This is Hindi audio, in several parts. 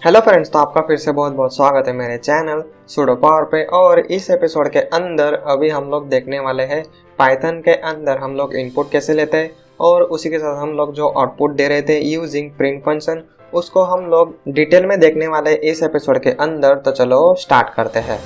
हेलो फ्रेंड्स, तो आपका फिर से बहुत बहुत स्वागत है मेरे चैनल सुडो पावर पे। और इस एपिसोड के अंदर अभी हम लोग देखने वाले हैं पाइथन के अंदर हम लोग इनपुट कैसे लेते हैं और उसी के साथ हम लोग जो आउटपुट दे रहे थे यूजिंग प्रिंट फंक्शन, उसको हम लोग डिटेल में देखने वाले हैं इस एपिसोड के अंदर। तो चलो स्टार्ट करते हैं।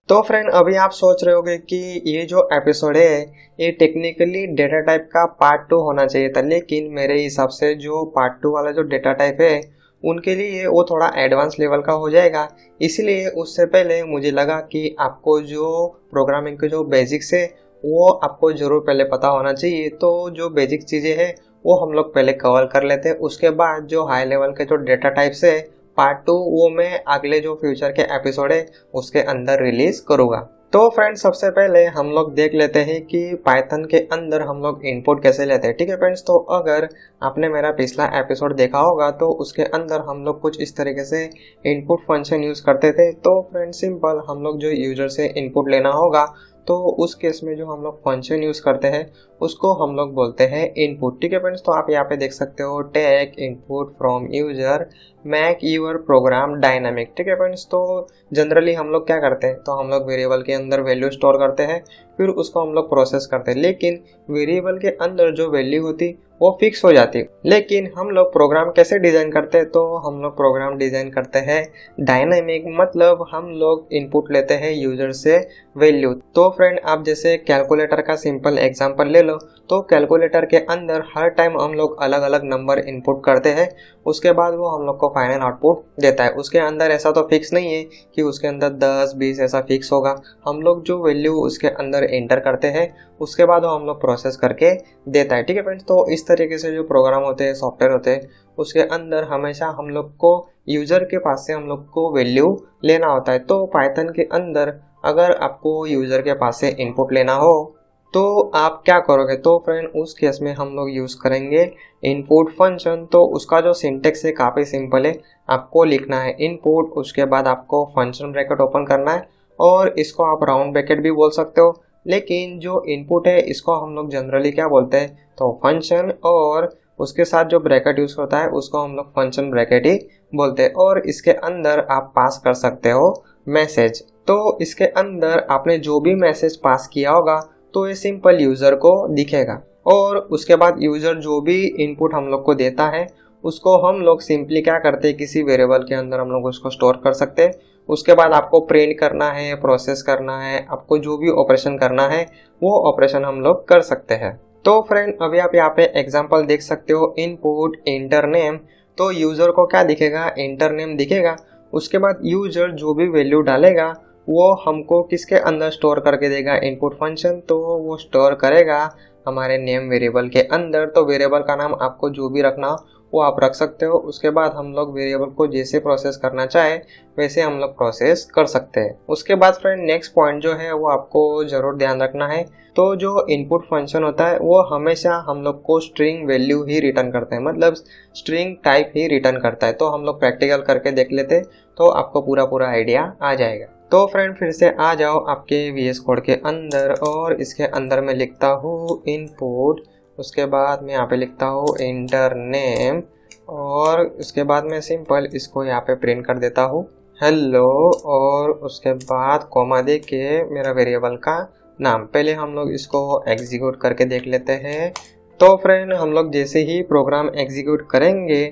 तो फ्रेंड, अभी आप सोच रहे होंगे कि ये जो एपिसोड है ये टेक्निकली डेटा टाइप का पार्ट 2 होना चाहिए था, लेकिन मेरे हिसाब से जो पार्ट 2 वाला जो डेटा टाइप है उनके लिए वो थोड़ा एडवांस लेवल का हो जाएगा। इसलिए उससे पहले मुझे लगा कि आपको जो प्रोग्रामिंग के जो बेसिक्स है वो आपको ज़रूर पहले पता होना चाहिए। तो जो बेसिक चीज़ें हैं वो हम लोग पहले कवर कर लेते हैं, उसके बाद जो हाई लेवल के जो डेटा टाइप्स है पार्ट 2 वो मैं अगले जो फ्यूचर के एपिसोड है उसके अंदर रिलीज करूँगा। तो फ्रेंड्स, सबसे पहले हम लोग देख लेते हैं कि पाइथन के अंदर हम लोग इनपुट कैसे लेते हैं। ठीक है फ्रेंड्स, तो अगर आपने मेरा पिछला एपिसोड देखा होगा तो उसके अंदर हम लोग कुछ इस तरीके से इनपुट फंक्शन यूज़ करते थे। तो फ्रेंड्स, सिंपल हम लोग जो यूजर से इनपुट लेना होगा तो उस केस में जो हम लोग फंक्शन यूज़ करते हैं उसको हम लोग बोलते हैं इनपुट। ठीक है फ्रेंड्स, तो आप यहाँ पे देख सकते हो take input from user make your program dynamic. ठीक है फ्रेंड्स, तो जनरली हम लोग क्या करते हैं, तो हम लोग वेरिएबल के अंदर वैल्यू स्टोर करते हैं, फिर उसको हम लोग प्रोसेस करते हैं। लेकिन वेरिएबल के अंदर जो वैल्यू होती वो फिक्स हो जाती। लेकिन हम लोग प्रोग्राम कैसे डिज़ाइन करते हैं, तो हम लोग प्रोग्राम डिज़ाइन करते हैं डायनामिक, मतलब हम लोग इनपुट लेते हैं यूजर से वैल्यू। तो फ्रेंड, आप जैसे कैलकुलेटर का सिंपल एग्जांपल ले लो, तो कैलकुलेटर के अंदर हर टाइम हम लोग अलग अलग नंबर इनपुट करते हैं, उसके बाद वो हम लोग को फाइनल आउटपुट देता है। उसके अंदर ऐसा तो फिक्स नहीं है कि उसके अंदर 10-20 ऐसा फिक्स होगा। हम लोग जो वैल्यू उसके अंदर एंटर करते हैं उसके बाद वो हम लोग प्रोसेस करके देता है। ठीक है फ्रेंड्स, तो इस तरीके से जो प्रोग्राम होते हैं, सॉफ्टवेयर होते हैं, उसके अंदर हमेशा हम लोग को यूज़र के पास से हम लोग को वैल्यू लेना होता है। तो पाइथन के अंदर अगर आपको यूज़र के पास से इनपुट लेना हो तो आप क्या करोगे, तो फ्रेंड उस केस में हम लोग यूज़ करेंगे इनपुट फंक्शन। तो उसका जो सिंटेक्स है काफ़ी सिंपल है। आपको लिखना है इनपुट, उसके बाद आपको फंक्शन ब्रैकेट ओपन करना है और इसको आप राउंड ब्रैकेट भी बोल सकते हो, लेकिन जो इनपुट है इसको हम लोग जनरली क्या बोलते हैं, तो फंक्शन, और उसके साथ जो ब्रैकेट यूज़ होता है उसको हम लोग फंक्शन ब्रैकेट ही बोलते हैं। और इसके अंदर आप पास कर सकते हो मैसेज। तो इसके अंदर आपने जो भी मैसेज पास किया होगा तो ये सिंपल यूज़र को दिखेगा। और उसके बाद यूज़र जो भी इनपुट हम लोग को देता है उसको हम लोग सिंपली क्या करते हैं, किसी वेरिएबल के अंदर हम लोग उसको स्टोर कर सकते हैं। उसके बाद आपको प्रिंट करना है, प्रोसेस करना है, आपको जो भी ऑपरेशन करना है वो ऑपरेशन हम लोग कर सकते हैं। तो फ्रेंड, अभी आप यहाँ पे एग्जांपल देख सकते हो, इनपुट इंटर नेम, तो यूज़र को क्या दिखेगा, इंटर नेम दिखेगा। उसके बाद यूज़र जो भी वैल्यू डालेगा वो हमको किसके अंदर स्टोर करके देगा, इनपुट फंक्शन। तो वो स्टोर करेगा हमारे नेम वेरिएबल के अंदर। तो वेरिएबल का नाम आपको जो भी रखना हो वो आप रख सकते हो। उसके बाद हम लोग वेरिएबल को जैसे प्रोसेस करना चाहे वैसे हम लोग प्रोसेस कर सकते हैं। उसके बाद फ्रेंड नेक्स्ट पॉइंट जो है वो आपको ज़रूर ध्यान रखना है, तो जो इनपुट फंक्शन होता है वो हमेशा हम लोग को स्ट्रिंग वैल्यू ही रिटर्न करता है, मतलब स्ट्रिंग टाइप ही रिटर्न करता है। तो हम लोग प्रैक्टिकल करके देख लेते तो आपको पूरा आइडिया आ जाएगा। तो फ्रेंड फिर से आ जाओ आपके VS कोड के अंदर और इसके अंदर मैं लिखता हूँ इनपुट, उसके बाद मैं यहाँ पे लिखता हूँ इंटर नेम और उसके बाद मैं सिंपल इसको यहाँ पे प्रिंट कर देता हूँ हेलो, और उसके बाद कॉमा दे के मेरा वेरिएबल का नाम। पहले हम लोग इसको एग्जीक्यूट करके देख लेते हैं। तो फ्रेंड हम लोग जैसे ही प्रोग्राम एग्जीक्यूट करेंगे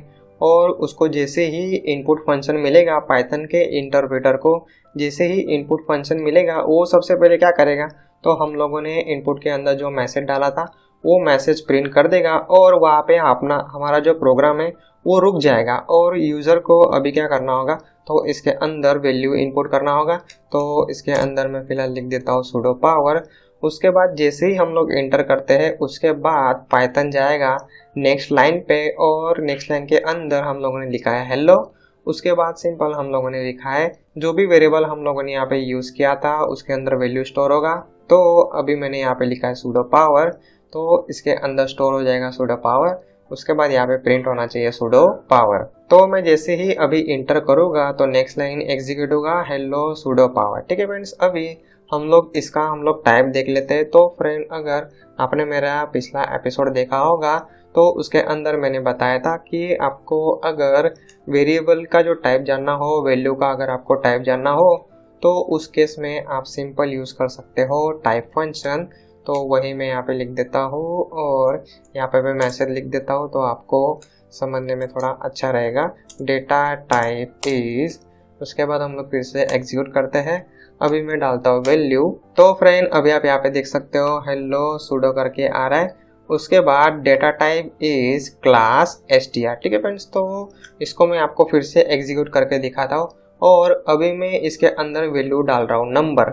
और उसको जैसे ही इनपुट फंक्शन मिलेगा, पाइथन के इंटरप्रेटर को जैसे ही इनपुट फंक्शन मिलेगा वो सबसे पहले क्या करेगा, तो हम लोगों ने इनपुट के अंदर जो मैसेज डाला था वो मैसेज प्रिंट कर देगा और वहाँ पे अपना हमारा जो प्रोग्राम है वो रुक जाएगा। और यूज़र को अभी क्या करना होगा, तो इसके अंदर वैल्यू इनपुट करना होगा। तो इसके अंदर मैं फिलहाल लिख देता हूँ सुडो पावर। उसके बाद जैसे ही हम लोग एंटर करते हैं उसके बाद पाइथन जाएगा नेक्स्ट लाइन पे और नेक्स्ट लाइन के अंदर हम लोगों ने लिखा है हेलो। उसके बाद सिंपल हम लोगों ने लिखा है जो भी वेरिएबल हम लोगों ने यहाँ पे यूज़ किया था उसके अंदर वैल्यू स्टोर होगा। तो अभी मैंने यहाँ पे लिखा है सुडो पावर, तो इसके अंदर स्टोर हो जाएगा सुडो पावर। उसके बाद यहाँ पे प्रिंट होना चाहिए सुडो पावर। तो मैं जैसे ही अभी इंटर करूँगा तो नेक्स्ट लाइन एग्जीक्यूट होगा हेलो सुडो पावर। ठीक है फ्रेंड्स, अभी हम लोग टाइप देख लेते हैं। तो फ्रेंड, अगर आपने मेरा पिछला एपिसोड देखा होगा तो उसके अंदर मैंने बताया था कि आपको अगर वेरिएबल का जो टाइप जानना हो, वैल्यू का अगर आपको टाइप जानना हो, तो उस केस में आप सिंपल यूज़ कर सकते हो टाइप फंक्शन। तो वही मैं यहाँ पे लिख देता हूँ और यहाँ पे मैं मैसेज लिख देता हूँ, तो आपको समझने में थोड़ा अच्छा रहेगा। डेटा टाइप इज, उसके बाद हम लोग फिर से एग्जीक्यूट करते हैं। अभी मैं डालता हूँ वैल्यू। तो फ्रेंड, अभी आप यहाँ पे देख सकते हो हेलो सूडो करके आ रहा है। उसके बाद data type is class str। ठीक है फ्रेंड्स, तो इसको मैं आपको फिर से एग्जीक्यूट करके दिखाता हूँ और अभी मैं इसके अंदर वैल्यू डाल रहा हूँ नंबर।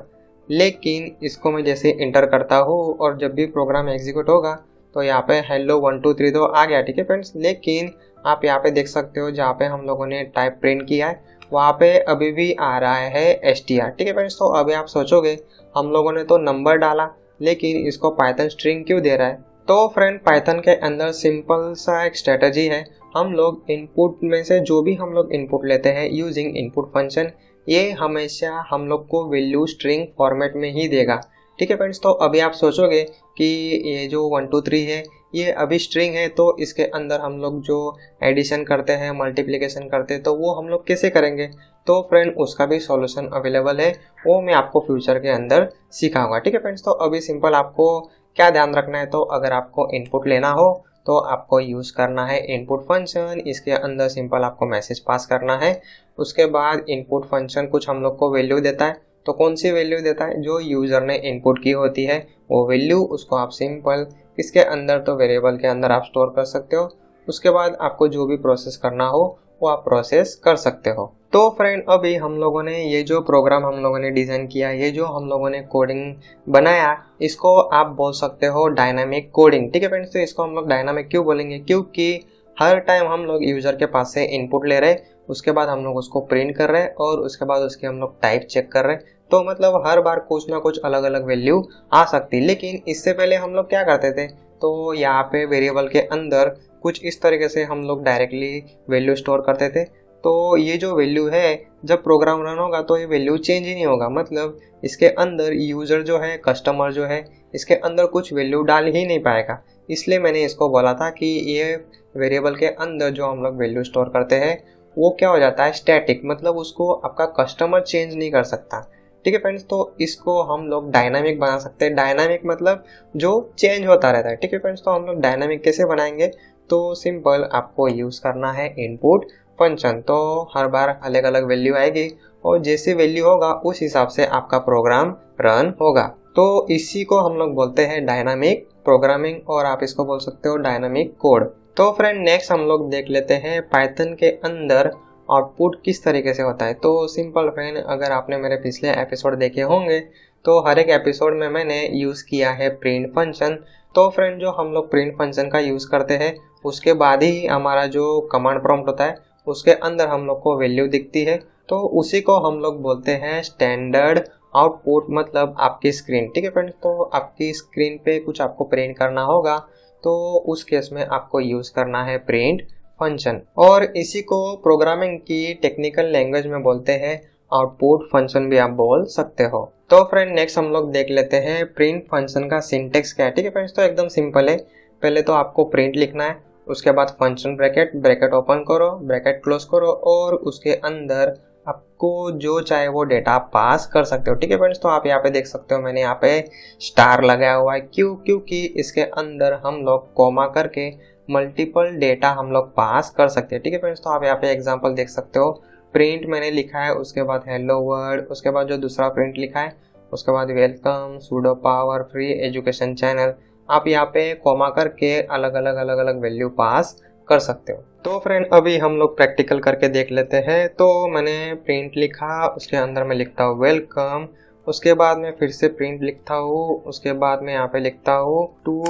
लेकिन इसको मैं जैसे इंटर करता हूँ और जब भी प्रोग्राम एग्जीक्यूट होगा तो यहाँ पे हेलो 1 2 3 तो आ गया। ठीक है फ्रेंड्स, लेकिन आप यहाँ पे देख सकते हो जहाँ पे हम लोगों ने टाइप प्रिंट किया है वहाँ पे अभी भी आ रहा है str। ठीक है फ्रेंड्स, तो अभी आप सोचोगे हम लोगों ने तो नंबर डाला लेकिन इसको पाइथन स्ट्रिंग क्यों दे रहा है। तो फ्रेंड, पाइथन के अंदर सिंपल सा एक स्ट्रेटजी है। हम लोग इनपुट में से जो भी हम लोग इनपुट लेते हैं यूजिंग इनपुट फंक्शन, ये हमेशा हम लोग को वैल्यू स्ट्रिंग फॉर्मेट में ही देगा। ठीक है फ्रेंड्स, तो अभी आप सोचोगे कि ये जो 1 2 3 है ये अभी स्ट्रिंग है, तो इसके अंदर हम लोग जो एडिशन करते हैं, मल्टीप्लिकेशन करते हैं, तो वो हम लोग कैसे करेंगे। तो फ्रेंड, उसका भी सॉल्यूशन अवेलेबल है, वो मैं आपको फ्यूचर के अंदर सिखाऊंगा। ठीक है फ्रेंड्स, तो अभी सिंपल आपको क्या ध्यान रखना है, तो अगर आपको इनपुट लेना हो तो आपको यूज़ करना है इनपुट फंक्शन। इसके अंदर सिंपल आपको मैसेज पास करना है। उसके बाद इनपुट फंक्शन कुछ हम लोग को वैल्यू देता है, तो कौन सी वैल्यू देता है, जो यूज़र ने इनपुट की होती है वो वैल्यू, उसको आप सिंपल इसके अंदर तो वेरिएबल के अंदर आप स्टोर कर सकते हो। उसके बाद आपको जो भी प्रोसेस करना हो वो आप प्रोसेस कर सकते हो। तो फ्रेंड, अभी हम लोगों ने ये जो प्रोग्राम हम लोगों ने डिज़ाइन किया, ये जो हम लोगों ने कोडिंग बनाया, इसको आप बोल सकते हो डायनामिक कोडिंग। ठीक है फ्रेंड्स, तो इसको हम लोग डायनामिक क्यों बोलेंगे, क्योंकि हर टाइम हम लोग यूज़र के पास से इनपुट ले रहे, उसके बाद हम लोग उसको प्रिंट कर रहे और उसके बाद उसकी हम लोग टाइप चेक कर रहे। तो मतलब हर बार कुछ ना कुछ अलग अलग वैल्यू आ सकती। लेकिन इससे पहले हम लोग क्या करते थे, तो यहाँ पे वेरिएबल के अंदर कुछ इस तरीके से हम लोग डायरेक्टली वैल्यू स्टोर करते थे। तो ये जो वैल्यू है जब प्रोग्राम रन होगा तो ये वैल्यू चेंज ही नहीं होगा। मतलब इसके अंदर यूज़र जो है, कस्टमर जो है, इसके अंदर कुछ वैल्यू डाल ही नहीं पाएगा। इसलिए मैंने इसको बोला था कि ये वेरिएबल के अंदर जो हम लोग वैल्यू स्टोर करते हैं वो क्या हो जाता है, स्टैटिक। मतलब उसको आपका कस्टमर चेंज नहीं कर सकता। ठीक है फ्रेंड्स, तो इसको हम लोग डायनामिक बना सकते हैं। डायनामिक मतलब जो चेंज होता रहता है। ठीक है फ्रेंड्स, तो हम लोग डायनामिक कैसे बनाएंगे, तो सिंपल आपको यूज़ करना है इनपुट फंक्शन। तो हर बार अलग अलग वैल्यू आएगी और जैसी वैल्यू होगा उस हिसाब से आपका प्रोग्राम रन होगा। तो इसी को हम लोग बोलते हैं डायनामिक प्रोग्रामिंग, और आप इसको बोल सकते हो डायनामिक कोड। तो फ्रेंड, नेक्स्ट हम लोग देख लेते हैं पाइथन के अंदर आउटपुट किस तरीके से होता है। तो सिंपल फ्रेंड, अगर आपने मेरे पिछले एपिसोड देखे होंगे तो हर एक एपिसोड में मैंने यूज़ किया है प्रिंट फंक्शन। तो फ्रेंड, जो हम लोग प्रिंट फंक्शन का यूज़ करते हैं उसके बाद ही हमारा जो कमांड प्रॉम्प्ट होता है उसके अंदर हम लोग को वैल्यू दिखती है। तो उसी को हम लोग बोलते हैं स्टैंडर्ड आउटपुट, मतलब आपकी स्क्रीन। ठीक है फ्रेंड्स, तो आपकी स्क्रीन पे कुछ आपको प्रिंट करना होगा तो उस केस में आपको यूज़ करना है प्रिंट फंक्शन, और इसी को प्रोग्रामिंग की टेक्निकल लैंग्वेज में बोलते हैं आउटपुट फंक्शन भी आप बोल सकते हो। तो फ्रेंड, नेक्स्ट हम लोग देख लेते हैं प्रिंट फंक्शन का सिंटेक्स क्या है। ठीक है फ्रेंड्स, तो एकदम सिंपल है। पहले तो आपको प्रिंट लिखना है, उसके बाद फंक्शन ब्रैकेट ओपन करो, ब्रैकेट क्लोज करो, और उसके अंदर आपको जो चाहे वो डेटा पास कर सकते हो। ठीक है फ्रेंड्स, तो आप यहाँ पे देख सकते हो मैंने यहाँ पे स्टार लगाया हुआ है, क्योंकि इसके अंदर हम लोग कॉमा करके मल्टीपल डेटा हम लोग पास कर सकते हैं। ठीक है फ्रेंड्स, तो आप यहाँ पे एग्जांपल देख सकते हो। प्रिंट मैंने लिखा है, उसके बाद हेलो वर्ल्ड, उसके बाद जो दूसरा प्रिंट लिखा है, उसके बाद welcome pseudo power free education channel. आप यहाँ पे कॉमा करके अलग अलग वैल्यू पास कर सकते हो। तो फ्रेंड, अभी हम लोग प्रैक्टिकल करके देख लेते हैं। तो मैंने प्रिंट लिखा, उसके अंदर मैं लिखता हूँ वेलकम, उसके बाद मैं फिर से प्रिंट लिखता हूँ, उसके बाद मैं यहाँ पे लिखता हूँ to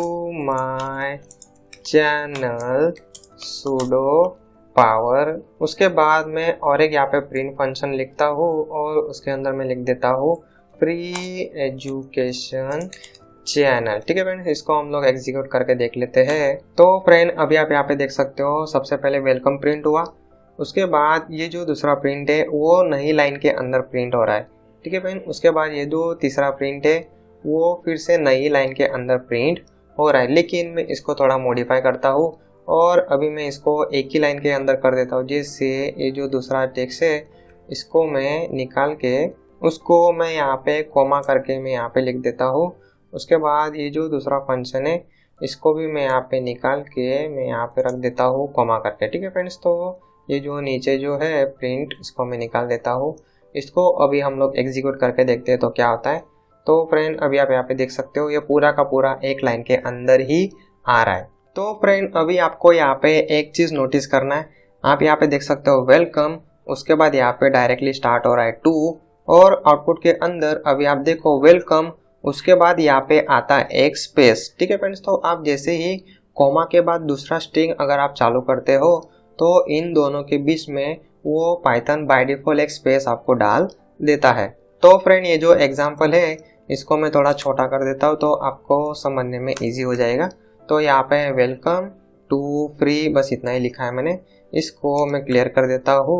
my channel sudo power. उसके बाद मैं और एक यहाँ पे प्रिंट फंक्शन लिखता हूँ और उसके अंदर मैं लिख देता हूँ फ्री एजुकेशन चैनल। ठीक है फ्रेंड्स, इसको हम लोग एग्जीक्यूट करके देख लेते हैं। तो फ्रेंड, अभी आप यहाँ पे देख सकते हो सबसे पहले वेलकम प्रिंट हुआ, उसके बाद ये जो दूसरा प्रिंट है वो नई लाइन के अंदर प्रिंट हो रहा है। ठीक है फ्रेंड। उसके बाद ये जो तीसरा प्रिंट है वो फिर से नई लाइन के अंदर प्रिंट हो रहा है, लेकिन मैं इसको थोड़ा मॉडिफाई करता हूँ और अभी मैं इसको एक ही लाइन के अंदर कर देता हूँ, जिससे ये जो दूसरा टेक्स्ट है इसको मैं निकाल के उसको मैं यहाँ पे कोमा करके मैं यहाँ पे लिख देता हूँ। उसके बाद ये जो दूसरा फंक्शन है इसको भी मैं यहाँ पे निकाल के मैं यहाँ पे रख देता हूँ कोमा करके, ठीक है फ्रेंड्स। तो ये जो नीचे जो है प्रिंट इसको मैं निकाल देता हूँ। इसको अभी हम लोग एग्जीक्यूट करके देखते हैं तो क्या होता है। तो फ्रेंड अभी आप यहाँ पे देख सकते हो ये पूरा का पूरा एक लाइन के अंदर ही आ रहा है। तो फ्रेंड अभी आपको यहाँ पे एक चीज़ नोटिस करना है। आप यहाँ पे देख सकते हो वेलकम, उसके बाद यहाँ पे डायरेक्टली स्टार्ट हो रहा है टू, और आउटपुट के अंदर अभी आप देखो वेलकम, उसके बाद यहाँ पे आता है एक स्पेस, ठीक है फ्रेंड्स। तो आप जैसे ही कोमा के बाद दूसरा स्ट्रिंग अगर आप चालू करते हो तो इन दोनों के बीच में वो पाइथन बाय डिफॉल्ट एक स्पेस आपको डाल देता है। तो फ्रेंड ये जो एग्जांपल है इसको मैं थोड़ा छोटा कर देता हूँ तो आपको समझने में इजी हो जाएगा। तो यहाँ पे वेलकम टू फ्री, बस इतना ही लिखा है मैंने। इसको मैं क्लियर कर देता हूँ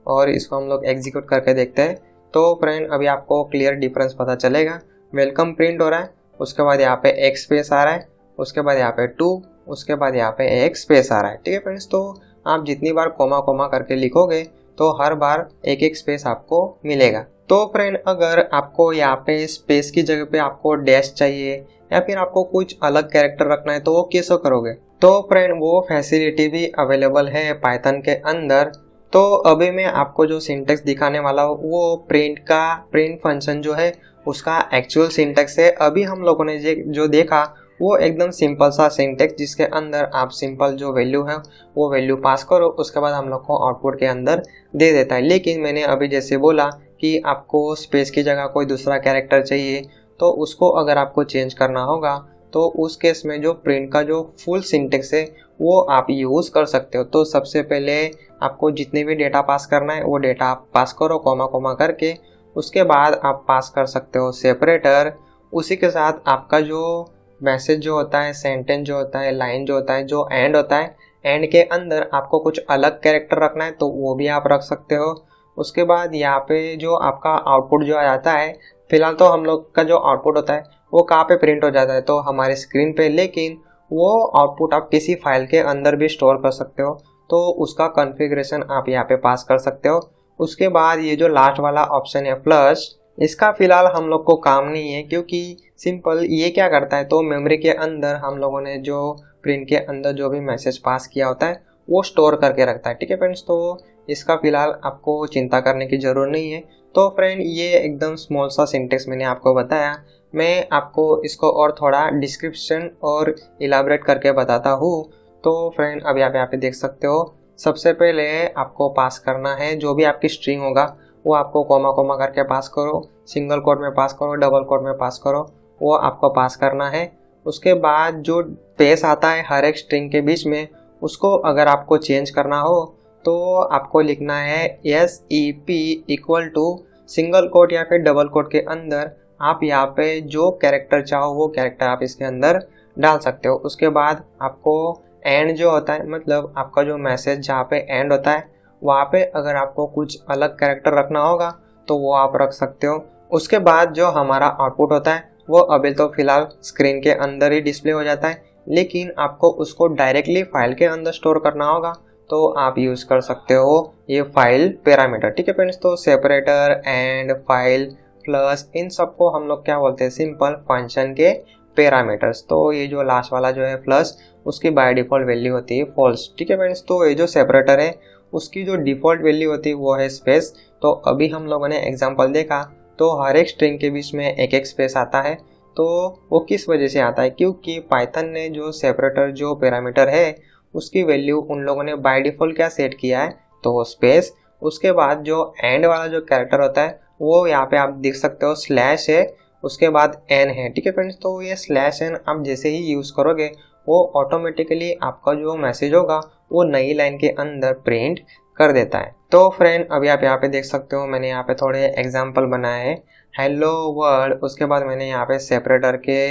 और इसको हम लोग एग्जीक्यूट करके देखते हैं। तो फ्रेंड अभी आपको क्लियर डिफरेंस पता चलेगा। वेलकम प्रिंट हो रहा है, उसके बाद यहाँ पे एक स्पेस आ रहा है, उसके बाद यहाँ पे टू, उसके बाद यहाँ पे एक स्पेस आ रहा है, ठीक है फ्रेंड्स। तो आप जितनी बार कोमा कोमा करके लिखोगे तो हर बार एक एक स्पेस आपको मिलेगा। तो फ्रेंड अगर आपको यहाँ पे स्पेस की जगह पे आपको डैश चाहिए या फिर आपको कुछ अलग कैरेक्टर रखना है तो वो कैसे करोगे। तो फ्रेंड वो फैसिलिटी भी अवेलेबल है पाइथन के अंदर। तो अभी मैं आपको जो सिंटेक्स दिखाने वाला हूँ वो प्रिंट फंक्शन जो है उसका एक्चुअल सिंटेक्स है। अभी हम लोगों ने जो देखा वो एकदम सिंपल सा सिंटेक्स जिसके अंदर आप सिंपल जो वैल्यू है वो वैल्यू पास करो, उसके बाद हम लोग को आउटपुट के अंदर दे देता है। लेकिन मैंने अभी जैसे बोला कि आपको स्पेस की जगह कोई दूसरा कैरेक्टर चाहिए तो उसको अगर आपको चेंज करना होगा तो उस केस में जो प्रिंट का जो फुल सिंटेक्स है वो आप यूज़ कर सकते हो। तो सबसे पहले आपको जितने भी डेटा पास करना है वो डेटा आप पास करो कोमा कोमा करके। उसके बाद आप पास कर सकते हो सेपरेटर, उसी के साथ आपका जो मैसेज जो होता है, सेंटेंस जो होता है, लाइन जो होता है, जो एंड होता है, एंड के अंदर आपको कुछ अलग कैरेक्टर रखना है तो वो भी आप रख सकते हो। उसके बाद यहाँ पे जो आपका आउटपुट जो आ जाता है, फिलहाल तो हम लोग का जो आउटपुट होता है वो कहाँ पे प्रिंट हो जाता है तो हमारे स्क्रीन पे, लेकिन वो आउटपुट आप किसी फाइल के अंदर भी स्टोर कर सकते हो तो उसका कॉन्फ़िगरेशन आप यहाँ पे पास कर सकते हो। उसके बाद ये जो लास्ट वाला ऑप्शन है प्लस, इसका फिलहाल हम लोग को काम नहीं है क्योंकि सिंपल ये क्या करता है तो मेमोरी के अंदर हम लोगों ने जो प्रिंट के अंदर जो भी मैसेज पास किया होता है वो स्टोर करके रखता है, ठीक है फ्रेंड्स। तो इसका फिलहाल आपको चिंता करने की ज़रूरत नहीं है। तो फ्रेंड ये एकदम स्मॉल सा सिंटेक्स मैंने आपको बताया। मैं आपको इसको और थोड़ा डिस्क्रिप्शन और इलाबरेट करके बताता हूँ। तो फ्रेंड अभी आप यहाँ पे देख सकते हो, सबसे पहले आपको पास करना है जो भी आपकी स्ट्रिंग होगा वो आपको कोमा कोमा करके पास करो, सिंगल कोट में पास करो, डबल कोट में पास करो, वो आपको पास करना है। उसके बाद जो स्पेस आता है हर एक स्ट्रिंग के बीच में उसको अगर आपको चेंज करना हो तो आपको लिखना है SEP equal to single quote या फिर डबल कोट के अंदर आप यहाँ पे जो कैरेक्टर चाहो वो कैरेक्टर आप इसके अंदर डाल सकते हो। उसके बाद आपको एंड जो होता है, मतलब आपका जो मैसेज जहाँ पे एंड होता है वहाँ पे अगर आपको कुछ अलग कैरेक्टर रखना होगा तो वो आप रख सकते हो। उसके बाद जो हमारा आउटपुट होता है वो अभी तो फिलहाल स्क्रीन के अंदर ही डिस्प्ले हो जाता है, लेकिन आपको उसको डायरेक्टली फाइल के अंदर स्टोर करना होगा तो आप यूज़ कर सकते हो ये फाइल पैरामीटर, ठीक है फ्रेंड्स। तो सेपरेटर, एंड, फाइल, प्लस, इन सबको हम लोग क्या बोलते हैं, सिंपल फंक्शन के पैरामीटर्स। तो ये जो लास्ट वाला जो है प्लस, उसकी बाय डिफ़ॉल्ट वैल्यू होती है फॉल्स, ठीक है फ्रेंड्स। तो ये जो सेपरेटर है उसकी जो डिफ़ॉल्ट वैल्यू होती है वो है स्पेस। तो अभी हम लोगों ने एग्जांपल देखा तो हर एक स्ट्रिंग के बीच में एक एक स्पेस आता है। तो वो किस वजह से आता है, क्योंकि पाइथन ने जो सेपरेटर जो पैरामीटर है उसकी वैल्यू उन लोगों ने बाय डिफ़ॉल्ट क्या सेट किया है तो स्पेस। उसके बाद जो एंड वाला जो कैरेक्टर होता है वो यहाँ पे आप देख सकते हो स्लैश है, उसके बाद एन है, ठीक है फ्रेंड्स। तो ये स्लैश एन आप जैसे ही यूज़ करोगे वो ऑटोमेटिकली आपका जो मैसेज होगा वो नई लाइन के अंदर प्रिंट कर देता है। तो फ्रेंड अभी आप यहाँ पे देख सकते हो मैंने यहाँ पे थोड़े एग्जांपल बनाए हैं, हेलो वर्ल्ड, उसके बाद मैंने यहाँ पे सेपरेटर के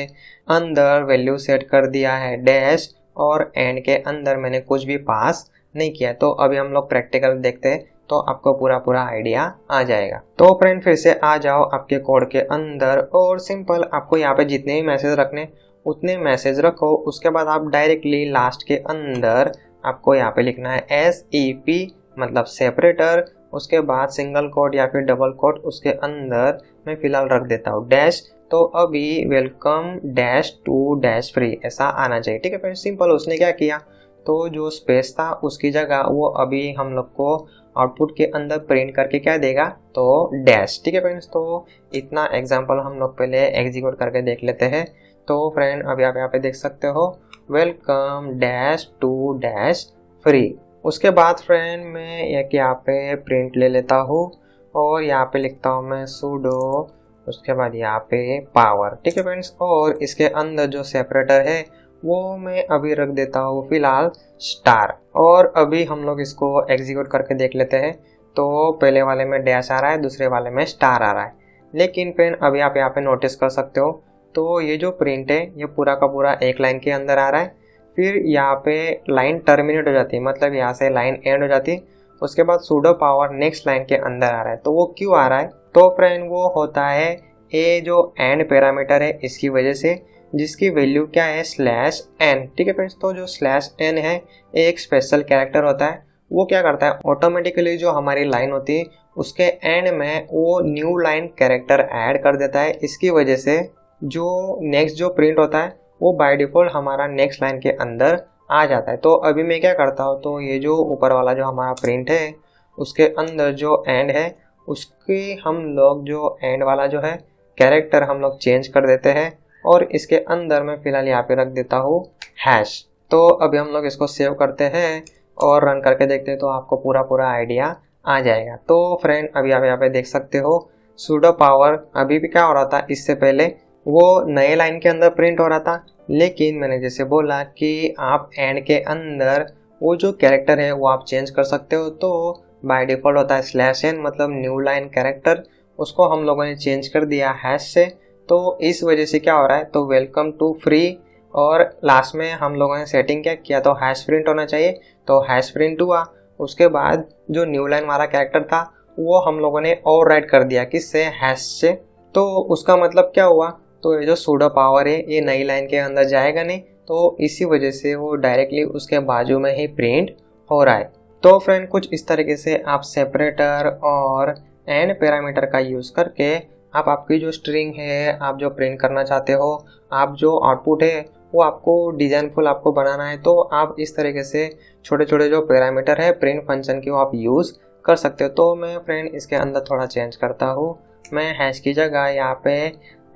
अंदर वैल्यू सेट कर दिया है डैश, और एंड के अंदर मैंने कुछ भी पास नहीं किया। तो अभी हम लोग प्रैक्टिकल देखते हैं तो आपको पूरा पूरा आइडिया आ जाएगा। तो फ्रेंड फिर से आ जाओ आपके कोड के अंदर और सिंपल आपको यहाँ पे जितने भी मैसेज रखने उतने मैसेज रखो। उसके बाद आप डायरेक्टली लास्ट के अंदर आपको यहाँ पे लिखना है SEP मतलब सेपरेटर, उसके बाद सिंगल कोट या फिर डबल कोट, उसके अंदर मैं फिलहाल रख देता हूँ डैश। तो अभी welcome dash to dash free ऐसा आना चाहिए। ठीक है फ्रेंड, सिंपल। उसने क्या किया, तो जो स्पेस था उसकी जगह वो अभी हम लोग को आउटपुट के अंदर प्रिंट करके क्या देगा, तो डैश। ठीक है फ्रेंड्स, तो इतना एग्जांपल हम लोग पहले एग्जीक्यूट करके देख लेते हैं। तो फ्रेंड अभी आप यहाँ पे देख सकते हो welcome dash to dash free. उसके बाद फ्रेंड मैं एक यहाँ पे प्रिंट ले लेता हूँ और यहाँ पे लिखता हूँ मैं sudo, उसके बाद यहाँ पे पावर। ठीक है फ्रेंड्स, और इसके अंदर जो सेपरेटर है वो मैं अभी रख देता हूँ फिलहाल स्टार। और अभी हम लोग इसको एग्जीक्यूट करके देख लेते हैं। तो पहले वाले में डैश आ रहा है, दूसरे वाले में स्टार आ रहा है। लेकिन फ्रेंड अभी आप यहाँ पे नोटिस कर सकते हो, तो ये जो प्रिंट है ये पूरा का पूरा एक लाइन के अंदर आ रहा है, फिर यहाँ पे लाइन टर्मिनेट हो जाती है, मतलब यहाँ से लाइन एंड हो जाती है। उसके बाद sudo पावर नेक्स्ट लाइन के अंदर आ रहा है। तो वो क्यों आ रहा है, तो फ्रेंड वो होता है ये जो एंड पैरामीटर है इसकी वजह से, जिसकी वैल्यू क्या है /n। ठीक है फ्रेंड्स, तो जो /n है एक स्पेशल कैरेक्टर होता है। वो क्या करता है, ऑटोमेटिकली जो हमारी लाइन होती है उसके एंड में वो न्यू लाइन कैरेक्टर ऐड कर देता है। इसकी वजह से जो नेक्स्ट जो प्रिंट होता है वो बाय डिफ़ॉल्ट हमारा नेक्स्ट लाइन के अंदर आ जाता है। तो अभी मैं क्या करता हूँ, तो ये जो ऊपर वाला जो हमारा प्रिंट है उसके अंदर जो एंड है उसके हम लोग जो एंड वाला जो है कैरेक्टर हम लोग चेंज कर देते हैं और इसके अंदर मैं फिलहाल यहाँ पे रख देता हूँ हैश। तो अभी हम लोग इसको सेव करते हैं और रन करके देखते हैं, तो आपको पूरा पूरा आइडिया आ जाएगा। तो फ्रेंड अभी आप यहाँ पे देख सकते हो sudo पावर अभी भी क्या हो रहा था, इससे पहले वो नए लाइन के अंदर प्रिंट हो रहा था, लेकिन मैंने जैसे बोला कि आप एंड के अंदर वो जो कैरेक्टर है वो आप चेंज कर सकते हो। तो बाय डिफ़ॉल्ट होता है /n मतलब न्यू लाइन कैरेक्टर, उसको हम लोगों ने चेंज कर दिया हैश से। तो इस वजह से क्या हो रहा है, तो वेलकम टू फ्री, और लास्ट में हम लोगों ने सेटिंग क्या किया, तो हैश प्रिंट होना चाहिए, तो हैश प्रिंट हुआ। उसके बाद जो न्यू लाइन वाला कैरेक्टर था वो हम लोगों ने ओवरराइड कर दिया, किससे, हैश से। तो उसका मतलब क्या हुआ, तो ये जो sudo पावर है ये नई लाइन के अंदर जाएगा नहीं, तो इसी वजह से वो डायरेक्टली उसके बाजू में ही प्रिंट हो रहा है। तो फ्रेंड कुछ इस तरीके से आप सेपरेटर और एंड पैरामीटर का यूज़ करके आप आपकी जो स्ट्रिंग है, आप जो प्रिंट करना चाहते हो, आप जो आउटपुट है वो आपको डिजाइनफुल आपको बनाना है, तो आप इस तरीके से छोटे छोटे जो पैरामीटर है प्रिंट फंक्शन की वो आप यूज़ कर सकते हो। तो मैं फ्रेंड इसके अंदर थोड़ा चेंज करता हूँ, मैं हैश की जगह यहाँ पे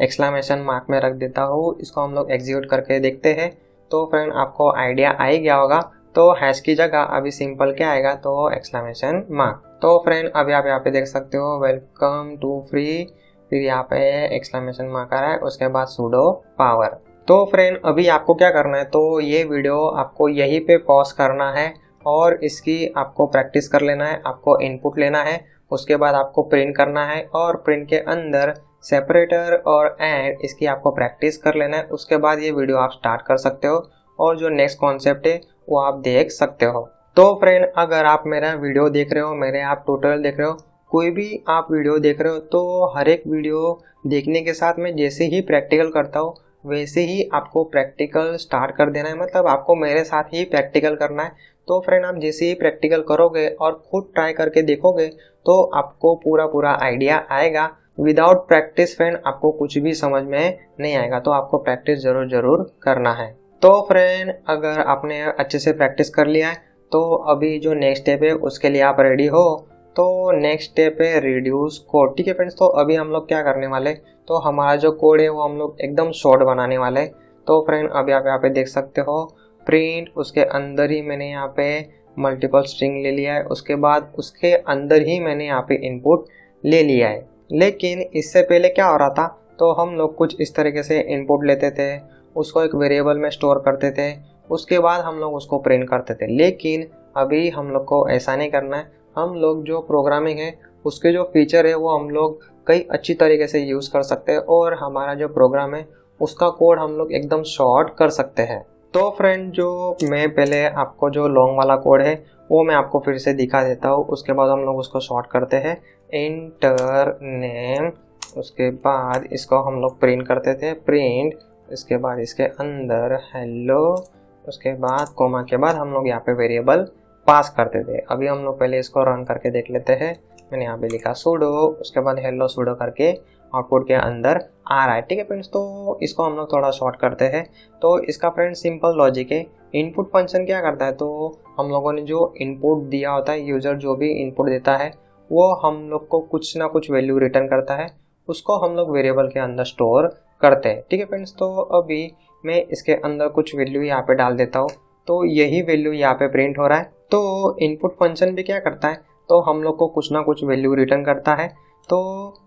एक्सक्लेमेशन मार्क में रख देता हूँ। इसको हम लोग एग्जीक्यूट करके देखते हैं। तो फ्रेंड आपको आइडिया आ ही गया होगा, तो हैश की जगह अभी सिंपल क्या आएगा, तो एक्सक्लेमेशन मार्क। तो फ्रेंड अभी आप यहाँ पे देख सकते हो वेलकम टू फ्री, फिर यहाँ पे एक्सक्लेमेशन मार्क आ रहा है, उसके बाद sudo पावर। तो फ्रेंड अभी आपको क्या करना है, तो ये वीडियो आपको यहीं पे पॉज करना है और इसकी आपको प्रैक्टिस कर लेना है, आपको इनपुट लेना है, उसके बाद आपको प्रिंट करना है और प्रिंट के अंदर सेपरेटर और एंड इसकी आपको प्रैक्टिस कर लेना है। उसके बाद ये वीडियो आप स्टार्ट कर सकते हो और जो नेक्स्ट कॉन्सेप्ट है वो आप देख सकते हो। तो फ्रेंड अगर आप मेरा वीडियो देख रहे हो, मेरे आप ट्यूटोरियल देख रहे हो, कोई भी आप वीडियो देख रहे हो, तो हर एक वीडियो देखने के साथ में जैसे ही प्रैक्टिकल करता हूँ वैसे ही आपको प्रैक्टिकल स्टार्ट कर देना है, मतलब आपको मेरे साथ ही प्रैक्टिकल करना है। तो फ्रेंड आप जैसे ही प्रैक्टिकल करोगे और खुद ट्राई करके देखोगे तो आपको पूरा पूरा आइडिया आएगा। विदाउट प्रैक्टिस फ्रेंड आपको कुछ भी समझ में नहीं आएगा, तो आपको प्रैक्टिस ज़रूर करना है। तो फ्रेंड अगर आपने अच्छे से प्रैक्टिस कर लिया है तो अभी जो नेक्स्ट स्टेप है उसके लिए आप रेडी हो। तो नेक्स्ट स्टेप है रिड्यूस कोड। ठीक है फ्रेंड्स, तो अभी हम लोग क्या करने वाले, तो हमारा जो कोड है वो हम लोग एकदम शॉर्ट बनाने वाले। तो फ्रेंड अभी आप यहाँ पे देख सकते हो प्रिंट, उसके अंदर ही मैंने यहाँ पे मल्टीपल स्ट्रिंग ले लिया है, उसके बाद उसके अंदर ही मैंने यहाँ पे इनपुट ले लिया है। लेकिन इससे पहले क्या हो रहा था, तो हम लोग कुछ इस तरीके से इनपुट लेते थे, उसको एक वेरिएबल में स्टोर करते थे, उसके बाद हम लोग उसको प्रिंट करते थे। लेकिन अभी हम लोग को ऐसा नहीं करना है, हम लोग जो प्रोग्रामिंग है उसके जो फीचर है वो हम लोग कई अच्छी तरीके से यूज़ कर सकते हैं और हमारा जो प्रोग्राम है उसका कोड हम लोग एकदम शॉर्ट कर सकते हैं। तो फ्रेंड जो मैं पहले आपको जो लॉन्ग वाला कोड है वो मैं आपको फिर से दिखा देता हूँ, उसके बाद हम लोग उसको शॉर्ट करते हैं इंटर नेम, उसके बाद इसको हम लोग प्रिंट करते थे प्रिंट, इसके बाद इसके अंदर हेलो, उसके बाद कोमा के बाद हम लोग यहाँ पे वेरिएबल पास करते थे। अभी हम लोग पहले इसको रन करके देख लेते हैं। मैंने यहाँ पे लिखा सुडो, उसके बाद हेलो सुडो करके आउटपुट के अंदर आ रहा है। ठीक है फ्रेंड्स, तो इसको हम लोग थोड़ा शॉर्ट करते हैं। तो इसका फ्रेंड्स सिंपल लॉजिक है। इनपुट फंक्शन क्या करता है, तो हम लोगों ने जो इनपुट दिया होता है, यूज़र जो भी इनपुट देता है वो हम लोग को कुछ ना कुछ वैल्यू रिटर्न करता है, उसको हम लोग वेरिएबल के अंदर स्टोर करते हैं। ठीक है फ्रेंड्स, तो अभी मैं इसके अंदर कुछ वैल्यू यहाँ पे डाल देता हूँ, तो यही वैल्यू यहाँ पे प्रिंट हो रहा है। तो इनपुट फंक्शन भी क्या करता है, तो हम लोग को कुछ ना कुछ वैल्यू रिटर्न करता है। तो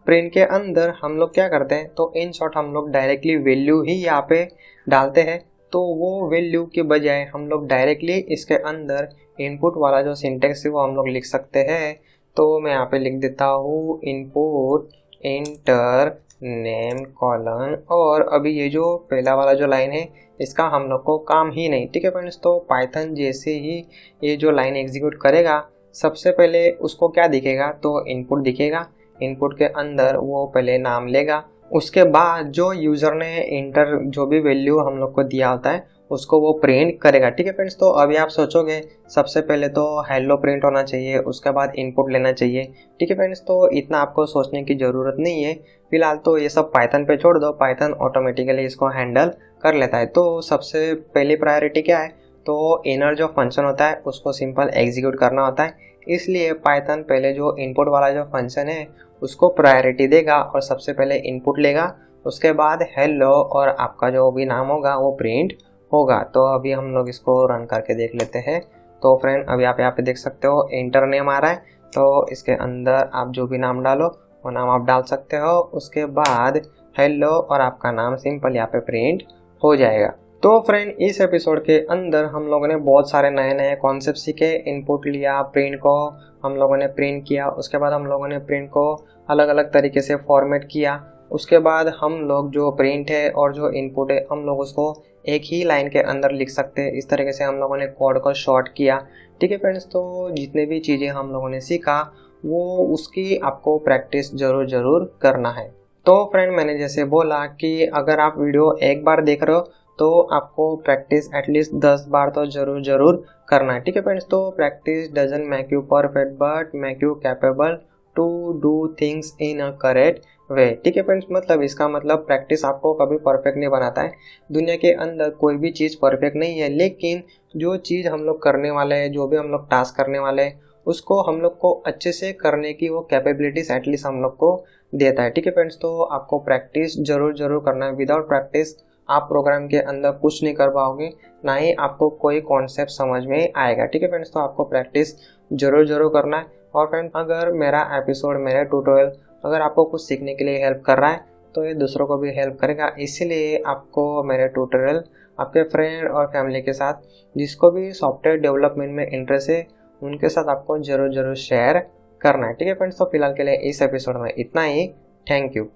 प्रिंट के अंदर हम लोग क्या करते हैं, तो इन शॉर्ट हम लोग डायरेक्टली वैल्यू ही यहाँ पे डालते हैं। तो वो वैल्यू के बजाय हम लोग डायरेक्टली इसके अंदर इनपुट वाला जो सिंटेक्स है वो हम लोग लिख सकते हैं। तो मैं यहाँ पे लिख देता हूँ इनपुट इंटर नेम कॉलन, और अभी ये जो पहला वाला जो लाइन है इसका हम लोग को काम ही नहीं। ठीक है फ्रेंड्स, तो पाइथन जैसे ही ये जो लाइन एग्जीक्यूट करेगा सबसे पहले उसको क्या दिखेगा, तो इनपुट दिखेगा। इनपुट के अंदर वो पहले नाम लेगा, उसके बाद जो यूज़र ने इंटर जो भी वैल्यू हम लोग को दिया होता है उसको वो प्रिंट करेगा। ठीक है फ्रेंड्स, तो अभी आप सोचोगे सबसे पहले तो हेलो प्रिंट होना चाहिए, उसके बाद इनपुट लेना चाहिए। ठीक है फ्रेंड्स, तो इतना आपको सोचने की ज़रूरत नहीं है। फिलहाल तो ये सब पाइथन पे छोड़ दो, पाइथन ऑटोमेटिकली इसको हैंडल कर लेता है। तो सबसे पहली प्रायोरिटी क्या है, तो इनर जो फंक्शन होता है उसको सिंपल एग्जीक्यूट करना होता है, इसलिए पाइथन पहले जो इनपुट वाला जो फंक्शन है उसको प्रायोरिटी देगा और सबसे पहले इनपुट लेगा, उसके बाद हेलो और आपका जो भी नाम होगा वो प्रिंट होगा। तो अभी हम लोग इसको रन करके देख लेते हैं। तो फ्रेंड अभी आप यहाँ पे देख सकते हो इंटर नेम आ रहा है, तो इसके अंदर आप जो भी नाम डालो वो नाम आप डाल सकते हो, उसके बाद हेलो और आपका नाम सिंपल यहाँ पे प्रिंट हो जाएगा। तो फ्रेंड इस एपिसोड के अंदर हम लोगों ने बहुत सारे नए नए कॉन्सेप्ट सीखे। इनपुट लिया, प्रिंट को हम लोगों ने प्रिंट किया, उसके बाद हम लोगों ने प्रिंट को अलग अलग तरीके से फॉर्मेट किया, उसके बाद हम लोग जो प्रिंट है और जो इनपुट है हम लोग उसको एक ही लाइन के अंदर लिख सकते हैं। इस तरीके से हम लोगों ने कोड को शॉर्ट किया। ठीक है फ्रेंड्स, तो जितने भी चीज़ें हम लोगों ने सीखा वो उसकी आपको प्रैक्टिस ज़रूर करना है। तो फ्रेंड मैंने जैसे बोला कि अगर आप वीडियो एक बार देख रहे हो तो आपको प्रैक्टिस एटलीस्ट 10 बार तो ज़रूर करना है। ठीक है फ्रेंड्स, तो practice doesn't make you perfect but make you capable to do things in a correct way. ठीक है फ्रेंड्स, मतलब इसका मतलब प्रैक्टिस आपको कभी परफेक्ट नहीं बनाता है। दुनिया के अंदर कोई भी चीज़ परफेक्ट नहीं है, लेकिन जो चीज़ हम लोग करने वाले हैं, जो भी हम लोग टास्क करने वाले हैं उसको हम लोग को अच्छे से करने की वो कैपेबिलिटीज एटलीस्ट हम लोग को देता है। ठीक है फ्रेंड्स, तो आपको प्रैक्टिस ज़रूर करना है। विदाउट प्रैक्टिस आप प्रोग्राम के अंदर कुछ नहीं कर पाओगे, ना ही आपको कोई कॉन्सेप्ट समझ में आएगा। ठीक है फ्रेंड्स, तो आपको प्रैक्टिस ज़रूर करना है। और फ्रेंड्स अगर मेरा एपिसोड, मेरा ट्यूटोरियल अगर आपको कुछ सीखने के लिए हेल्प कर रहा है तो ये दूसरों को भी हेल्प करेगा, इसीलिए आपको मेरे ट्यूटोरियल आपके फ्रेंड और फैमिली के साथ, जिसको भी सॉफ्टवेयर डेवलपमेंट में इंटरेस्ट है उनके साथ आपको ज़रूर शेयर करना है। ठीक है फ्रेंड्स, तो फिलहाल के लिए इस एपिसोड में इतना ही। Thank you.